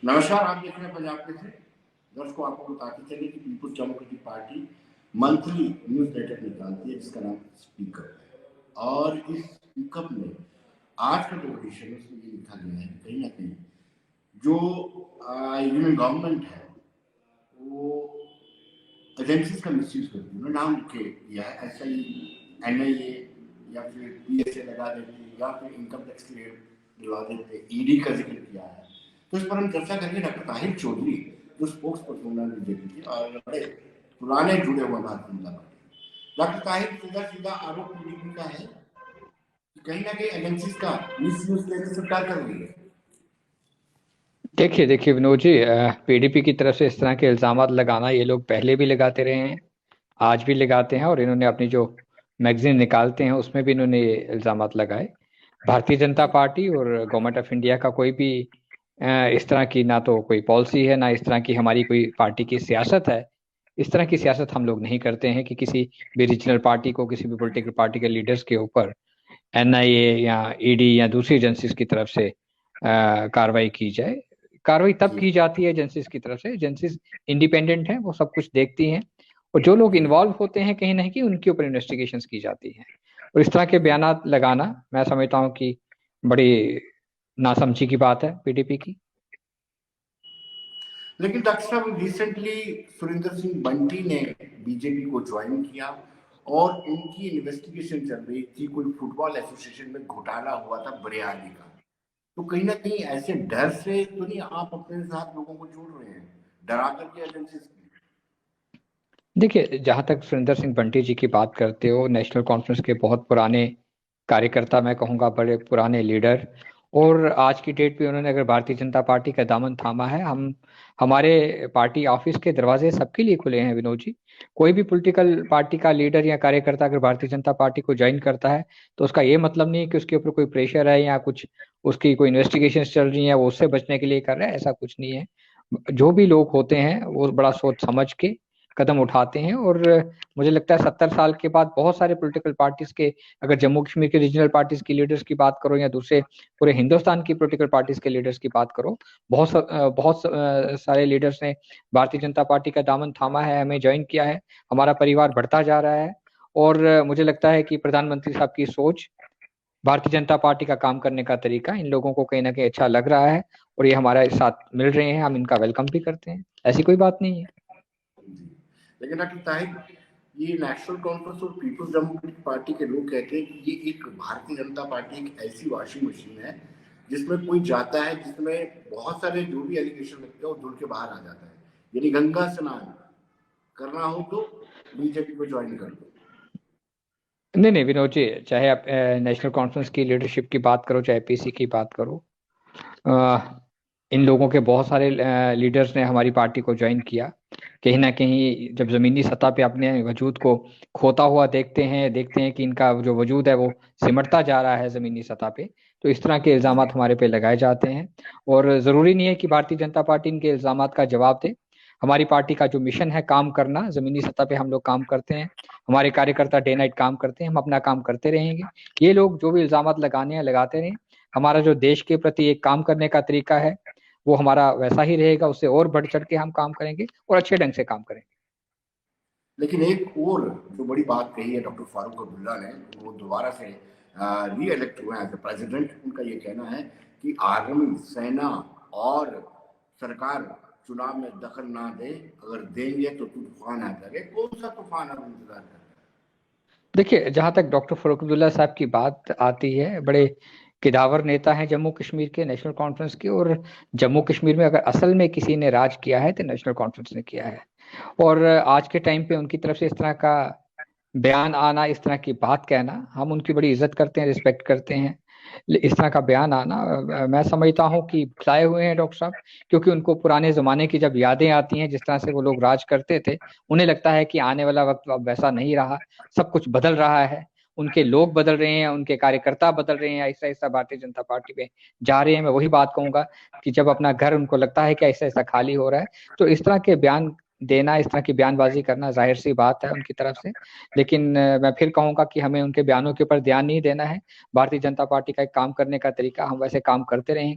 नमस्कार, आप देख रहे हैं पंजाब के थे। दर्शकों, आपको बताते चले कि people's democratic party monthly news letter निकालती है जिसका नाम स्पीकअप है। और इस स्पीकअप में आज का जो एडिशन है उसमें ये लिखा गया है कहीं ना कहीं जो यूनियन गवर्नमेंट है वो एजेंसीज का मिसयूज करती है। उन्होंने नाम लिखे या SI, NIA या फिर PSA लगा देते या फिर इनकम टैक्स की रेट दिलवा देते, ED का जिक्र किया है। तो इस पर हम चर्चा करेंगे डॉक्टर ताहिर चौधरी जो स्पोक्स पर्सन है बीजेपी के और बड़े पुराने जुड़े हुए भारतीय जनता पार्टी। डॉक्टर ताहिर सीधा सीधा आरोप PDP का है कि कहीं ना कहीं एजेंसीज का मिसयूज केंद्र सरकार कर रही है। देखिए देखिए विनोद जी, पीडीपी की तरफ से इस तरह के इल्जाम लगाना ये लोग पहले भी लगाते रहे हैं, आज भी लगाते हैं। और इन्होंने अपनी जो मैगजीन निकालते हैं उसमें भी इन्होंने ये इल्जाम लगाए। भारतीय जनता पार्टी और गवर्नमेंट ऑफ इंडिया का कोई भी इस तरह की ना तो कोई पॉलिसी है, ना इस तरह की हमारी कोई पार्टी की सियासत है। इस तरह की सियासत हम लोग नहीं करते हैं कि किसी भी रीजनल पार्टी को, किसी भी पॉलिटिकल पार्टी के लीडर्स के ऊपर NIA या ED या दूसरी एजेंसीज की तरफ से कार्रवाई की जाए। कार्रवाई तब जी। की जाती है एजेंसीज की तरफ से। एजेंसीज इंडिपेंडेंट हैं, वो सब कुछ देखती हैं, और जो लोग इन्वॉल्व होते हैं कहीं ना कहीं उनके ऊपर इन्वेस्टिगेशंस की जाती हैं। और इस तरह के बयानात लगाना मैं समझता हूँ कि बड़ी नासमझी की बात है पीडीपी की। लेकिन डॉक्टर साहब रिसेंटली सुरेंद्र सिंह बंटी ने बीजेपी को ज्वाइन किया और उनकी इन्वेस्टिगेशन चल रही थी, कोई फुटबॉल एसोसिएशन में घोटाला हुआ था बरियाली का। तो कहीं ना कहीं ऐसे डर से तो नहीं आप अपने साथ लोगों को जोड़ रहे हैं, डरा करके एजेंसीज की। देखिए, जहां तक सुरेंद्र सिंह बंटी जी की बात करते हो, नेशनल कॉन्फ्रेंस के बहुत पुराने कार्यकर्ता, मैं कहूँगा बड़े पुराने लीडर, और आज की डेट पे उन्होंने अगर भारतीय जनता पार्टी का दामन थामा है। हम हमारे पार्टी ऑफिस के दरवाजे सबके लिए खुले हैं विनोद जी। कोई भी पॉलिटिकल पार्टी का लीडर या कार्यकर्ता अगर भारतीय जनता पार्टी को ज्वाइन करता है तो उसका ये मतलब नहीं है कि उसके ऊपर कोई प्रेशर है या कुछ उसकी कोई इन्वेस्टिगेशन चल रही है वो उससे बचने के लिए कर रहा है, ऐसा कुछ नहीं है। जो भी लोग होते हैं वो बड़ा सोच समझ के कदम उठाते हैं। और मुझे लगता है 70 साल के बाद बहुत सारे पॉलिटिकल पार्टीज के, अगर जम्मू कश्मीर के रीजनल पार्टीज की लीडर्स की बात करो या दूसरे पूरे हिंदुस्तान की पॉलिटिकल पार्टीज के लीडर्स की बात करो, सारे लीडर्स ने भारतीय जनता पार्टी का दामन थामा है, हमें ज्वाइन किया है, हमारा परिवार बढ़ता जा रहा है। और मुझे लगता है कि प्रधानमंत्री साहब की सोच, भारतीय जनता पार्टी का काम करने का तरीका इन लोगों को कहीं ना कहीं अच्छा लग रहा है, और ये हमारे साथ मिल रहे हैं, हम इनका वेलकम भी करते हैं। ऐसी कोई बात नहीं है। जी। लेकिन डॉक्टर ताहिर, ये नेशनल कॉन्फ्रेंस और पीपल्स डेमोक्रेटिक पार्टी के लोग कहते हैं कि ये एक भारतीय जनता पार्टी एक ऐसी वॉशिंग मशीन है जिसमें कोई जाता है जिसमें बहुत सारे जो भी एलिगेशन लगते हैं वो धुल के बाहर आ जाता है। यानी गंगा स्नान करना हो तो बीजेपी को ज्वाइन कर दो। नहीं नहीं विनोद जी, चाहे आप नेशनल कॉन्फ्रेंस की लीडरशिप की बात करो, चाहे PC की बात करो, अ, इन लोगों के बहुत सारे लीडर्स ने हमारी पार्टी को ज्वाइन किया। कहीं ना कहीं जब जमीनी सतह पे अपने वजूद को खोता हुआ देखते हैं कि इनका जो वजूद है वो सिमटता जा रहा है जमीनी सतह पे, तो इस तरह के इल्जामात हमारे पे लगाए जाते हैं। और जरूरी नहीं है कि भारतीय जनता पार्टी इनके इल्जामात का जवाब दे। हमारी पार्टी का जो मिशन है काम करना, जमीनी सतह पे हम लोग काम करते हैं, हमारे कार्यकर्ता डे नाइट काम करते हैं, हम अपना काम करते रहेंगे। ये लोग जो भी इल्जामात लगाने हैं लगाते रहें। हमारा जो देश के प्रति एक काम करने का तरीका है वो हमारा वैसा ही रहेगा, उससे और बढ़ चढ़ के हम काम करेंगे और अच्छे ढंग से काम करेंगे। लेकिन एक और जो बड़ी बात कही है डॉक्टर फारूक अब्दुल्ला ने, वो दोबारा से री इलेक्ट हुए एज प्रेसिडेंट। उनका ये कहना है कि आर्मी, सेना और सरकार चुनाव में दखल ना दे, अगर देंगे तो तूफान आ जाएगा। कौन सा तूफान अब इंतजार कर रहे देखिए, जहां तक डॉक्टर फारूक अब्दुल्ला साहब की बात आती है, बड़े किदावर नेता हैं जम्मू कश्मीर के, नेशनल कॉन्फ्रेंस के। और जम्मू कश्मीर में अगर असल में किसी ने राज किया है तो नेशनल कॉन्फ्रेंस ने किया है। और आज के टाइम पे उनकी तरफ से इस तरह का बयान आना, इस तरह की बात कहना, हम उनकी बड़ी इज्जत करते हैं, रिस्पेक्ट करते हैं। इस तरह का बयान आना मैं समझता हूँ कि भुलाए हुए हैं डॉक्टर साहब, क्योंकि उनको पुराने जमाने की जब यादें आती हैं, जिस तरह से वो लोग राज करते थे, उन्हें लगता है कि आने वाला वक्त अब वैसा नहीं रहा, सब कुछ बदल रहा है, उनके लोग बदल रहे हैं, उनके कार्यकर्ता बदल रहे हैं, ऐसा ऐसा भारतीय जनता पार्टी में जा रहे हैं। मैं वही बात कहूंगा कि जब अपना घर उनको लगता है कि ऐसा ऐसा खाली हो रहा है, तो इस तरह के बयान देना, इस तरह की बयानबाजी करना जाहिर सी बात है उनकी तरफ से। लेकिन मैं फिर कहूंगा कि हमें उनके बयानों के ऊपर ध्यान नहीं देना है। भारतीय जनता पार्टी का एक काम करने का तरीका, हम वैसे काम करते रहेंगे।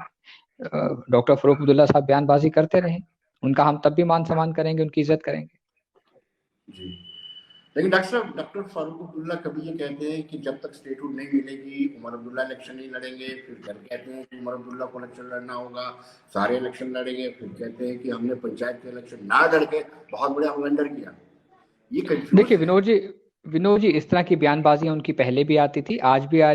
डॉक्टर फरूक अब्दुल्ला साहब बयानबाजी करते रहे, उनका हम तब भी मान सम्मान करेंगे, उनकी इज्जत करेंगे। जी, लेकिन डॉक्टर साहब, डॉक्टर फारूक अब्दुल्ला कभी ये कहते हैं कि जब तक स्टेटहुड नहीं मिलेगी उमर अब्दुल्ला इलेक्शन नहीं लड़ेंगे, फिर कहते हैं कि उमर अब्दुल्ला को इलेक्शन लड़ना होगा, सारे इलेक्शन लड़ेंगे, फिर कहते हैं कि हमने पंचायत के इलेक्शन ना लड़के बहुत बड़ा ब्लंडर किया। ये कंफ्यूज देखिए है। विनोद जी, इस तरह की बयानबाजियां उनकी पहले भी आती थी, आज भी आ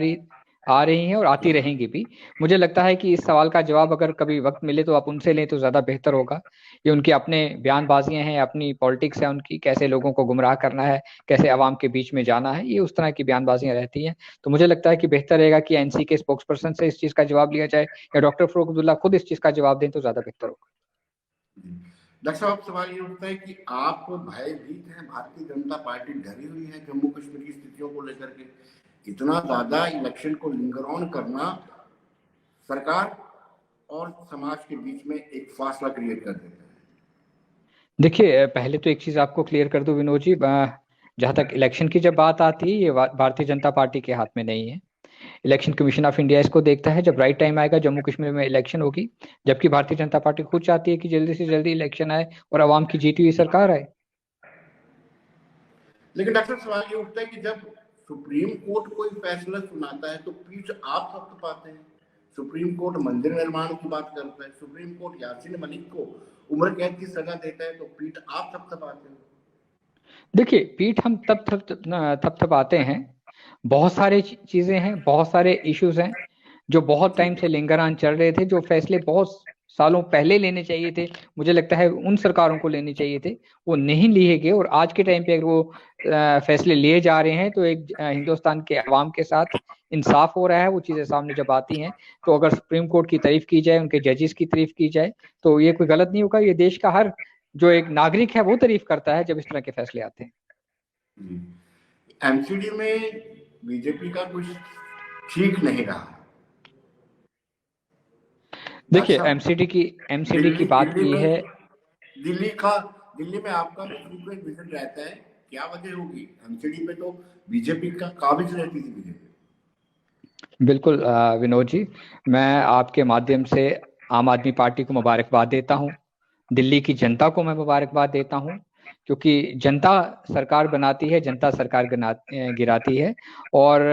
रही हैं और आती रहेंगी भी। मुझे लगता है कि इस सवाल का जवाब अगर कभी वक्त मिले तो आप उनसे लें तो ज्यादा बेहतर होगा। ये उनके अपने बयानबाजियां हैं, अपनी पॉलिटिक्स है उनकी, कैसे लोगों को गुमराह करना है, कैसे आवाम के बीच में जाना है, ये उस तरह की बयानबाजियां रहती हैं। तो मुझे लगता है कि बेहतर रहेगा कि एनसी के स्पोक्स पर्सन से इस चीज का जवाब लिया जाए, या डॉक्टर फरूक अब्दुल्ला खुद इस चीज का जवाब दें तो ज्यादा बेहतर होगा। डॉक्टर साहब, सवाल ये उठता है कि आप भयभीत हैं, भारतीय जनता पार्टी डरी हुई है जम्मू कश्मीर की स्थितियों को लेकर के? इतना ज्यादा इलेक्शन को लिंगर ऑन करना सरकार और समाज के बीच में एक फासला क्रिएट कर देता है। देखिए, पहले तो एक चीज आपको क्लियर कर दूं विनोद जी, जहां तक इलेक्शन की जब बात आती है, ये भारतीय जनता पार्टी के हाथ में नहीं है। इलेक्शन कमीशन ऑफ इंडिया इसको देखता है, जब राइट टाइम आएगा जम्मू कश्मीर में इलेक्शन होगी, जबकि भारतीय जनता पार्टी खुद चाहती है कि जल्दी से जल्दी इलेक्शन आए और आवाम की जीती हुई सरकार आए। लेकिन डॉक्टर, सवाल ये उठता है कि जब सुप्रीम कोर्ट कोई फैसला सुनाता है तो पीठ आप सब पाते हैं। सुप्रीम कोर्ट मंदिर निर्माण की बात करता है, सुप्रीम कोर्ट यासीन मलिक को उम्र कैद की सजा देता है, तो पीठ आप सब पाते हैं। देखिए, पीठ हम तब आते हैं, बहुत सारे चीजें हैं, बहुत सारे इश्यूज हैं जो बहुत टाइम से लिंगर ऑन चल रहे थे, जो फैसले बहुत सालों पहले लेने चाहिए थे, मुझे लगता है उन सरकारों को लेने चाहिए थे, वो नहीं लिए गए। और आज के टाइम पे अगर वो फैसले लिए जा रहे हैं तो एक हिंदुस्तान के अवाम के साथ इंसाफ हो रहा है। वो चीजें सामने जब आती हैं तो अगर सुप्रीम कोर्ट की तारीफ की जाए, उनके जजेस की तारीफ की जाए, तो ये कोई गलत नहीं होगा। ये देश का हर जो एक नागरिक है वो तारीफ करता है जब इस तरह के फैसले आते हैं। एमसीडी में बीजेपी का कुछ ठीक नहीं रहा। देखिए, अच्छा, एमसीडी की दिल्ली बात दिल्ली ये में है। दिल्ली का दिल्ली में आपका फ्रीक्वेंट विजिट रहता है, क्या वजह होगी? एमसीडी पे तो बीजेपी का काबिज रहती थी बीजेपी। बिल्कुल विनोद जी, मैं आपके माध्यम से आम आदमी पार्टी को मुबारकबाद देता हूं, दिल्ली की जनता को मैं मुबारकबाद देता हूं, क्योंकि जनता सरकार बनाती है, जनता सरकार गिराती है। और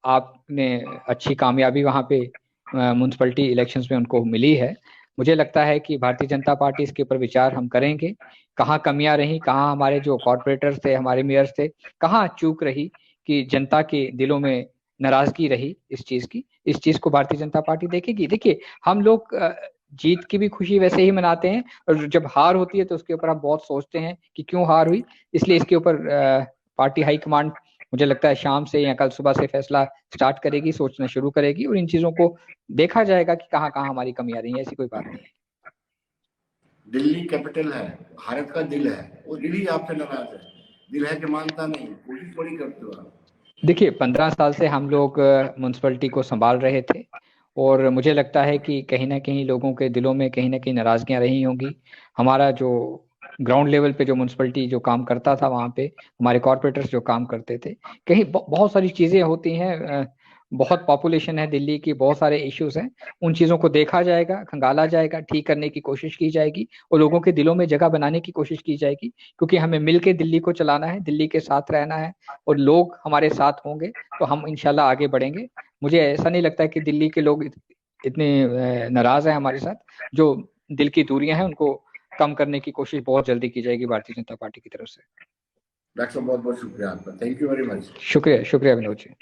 आपने अच्छी कामयाबी वहां पे म्यूनसिपैलिटी इलेक्शंस में उनको मिली है। मुझे लगता है कि भारतीय जनता पार्टी इसके ऊपर विचार हम करेंगे, कहाँ कमियां रही, कहाँ हमारे जो कॉरपोरेटर्स थे, हमारे मेयर्स थे, कहाँ चूक रही, कि जनता के दिलों में नाराजगी रही इस चीज को भारतीय जनता पार्टी देखेगी। देखिए, हम लोग जीत की भी खुशी वैसे ही मनाते हैं, और जब हार होती है तो उसके ऊपर हम बहुत सोचते हैं कि क्यों हार हुई। इसलिए इसके ऊपर पार्टी हाईकमांड मुझे लगता है शाम से या कल सुबह से फैसला स्टार्ट करेगी, सोचना शुरू करेगी, और इन चीजों को देखा जाएगा कि कहाँ कहाँ हमारी कमियां रही है। ऐसी कोई बात नहीं है। दिल्ली कैपिटल है, भारत का दिल है, वो दिल ही आपसे नाराज है। दिल है कि मानता नहीं, कोशिश बड़ी करते हो आप। देखिए, 15 साल से हम लोग म्यूनसिपलिटी को संभाल रहे थे, और मुझे लगता है कि कहीं ना कहीं लोगों के दिलों में कहीं ना कहीं नाराजगियां रही होंगी। हमारा जो ग्राउंड लेवल पे जो म्यूनसिपलिटी जो काम करता था, वहाँ पे हमारे कॉरपोरेटर्स जो काम करते थे, कहीं बहुत सारी चीजें होती हैं, बहुत पॉपुलेशन है दिल्ली की, बहुत सारे इश्यूज हैं। उन चीजों को देखा जाएगा, खंगाला जाएगा, ठीक करने की कोशिश की जाएगी, और लोगों के दिलों में जगह बनाने की कोशिश की जाएगी, क्योंकि हमें मिलके दिल्ली को चलाना है, दिल्ली के साथ रहना है, और लोग हमारे साथ होंगे तो हम इंशाल्लाह आगे बढ़ेंगे। मुझे ऐसा नहीं लगता है कि दिल्ली के लोग इतने नाराज हैं हमारे साथ। जो दिल की दूरियां हैं उनको कम करने की कोशिश बहुत जल्दी की जाएगी भारतीय जनता पार्टी की तरफ से। डॉक्टर साहब, बहुत बहुत शुक्रिया आपका, थैंक यू वेरी मच। शुक्रिया, शुक्रिया विनोद जी।